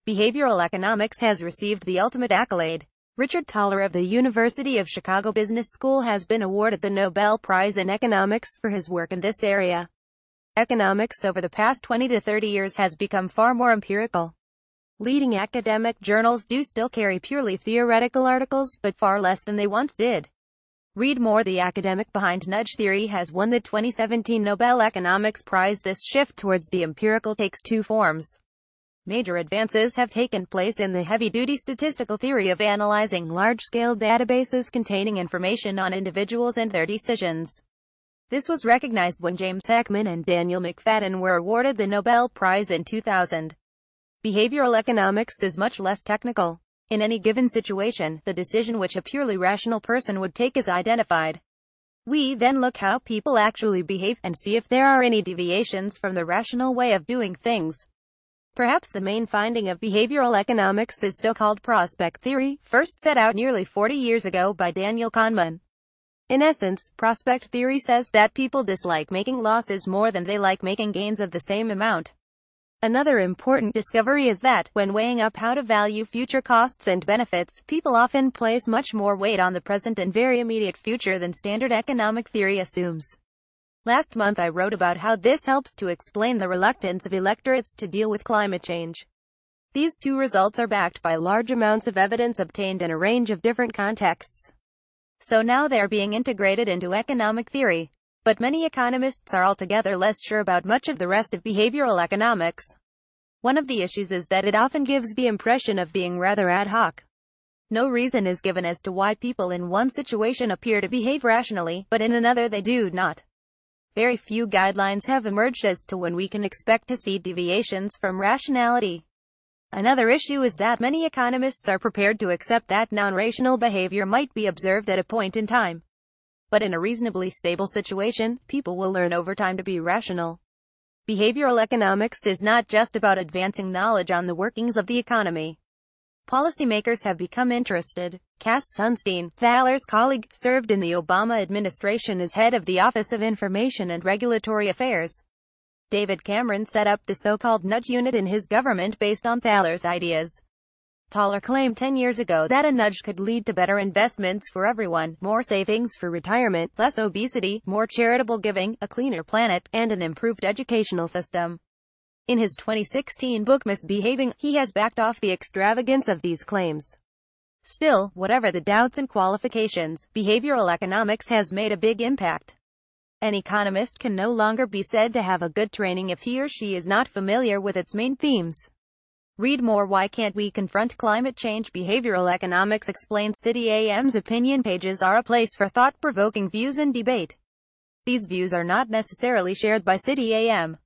Behavioral economics has received the ultimate accolade. Richard Thaler of the University of Chicago Business School has been awarded the Nobel Prize in Economics for his work in this area. Economics over the past 20 to 30 years has become far more empirical. Leading academic journals do still carry purely theoretical articles, but far less than they once did. Read more. The academic behind nudge theory has won the 2017 Nobel Economics Prize. This shift towards the empirical takes two forms. Major advances have taken place in the heavy-duty statistical theory of analyzing large-scale databases containing information on individuals and their decisions. This was recognized when James Heckman and Daniel McFadden were awarded the Nobel Prize in 2000. Behavioral economics is much less technical. In any given situation, the decision which a purely rational person would take is identified. We then look how people actually behave, and see if there are any deviations from the rational way of doing things. Perhaps the main finding of behavioral economics is so-called prospect theory, first set out nearly 40 years ago by Daniel Kahneman. In essence, prospect theory says that people dislike making losses more than they like making gains of the same amount. Another important discovery is that, when weighing up how to value future costs and benefits, people often place much more weight on the present and very immediate future than standard economic theory assumes. Last month I wrote about how this helps to explain the reluctance of electorates to deal with climate change. These two results are backed by large amounts of evidence obtained in a range of different contexts. So now they are being integrated into economic theory. But many economists are altogether less sure about much of the rest of behavioral economics. One of the issues is that it often gives the impression of being rather ad hoc. No reason is given as to why people in one situation appear to behave rationally, but in another they do not. Very few guidelines have emerged as to when we can expect to see deviations from rationality. Another issue is that many economists are prepared to accept that non-rational behavior might be observed at a point in time. But in a reasonably stable situation, people will learn over time to be rational. Behavioral economics is not just about advancing knowledge on the workings of the economy. Policymakers have become interested. Cass Sunstein, Thaler's colleague, served in the Obama administration as head of the Office of Information and Regulatory Affairs. David Cameron set up the so-called nudge unit in his government based on Thaler's ideas. Thaler claimed 10 years ago that a nudge could lead to better investments for everyone, more savings for retirement, less obesity, more charitable giving, a cleaner planet, and an improved educational system. In his 2016 book Misbehaving, he has backed off the extravagance of these claims. Still, whatever the doubts and qualifications, behavioral economics has made a big impact. An economist can no longer be said to have a good training if he or she is not familiar with its main themes. Read more. Why can't we confront climate change? Behavioral economics explained. City AM's opinion pages are a place for thought-provoking views and debate. These views are not necessarily shared by City AM.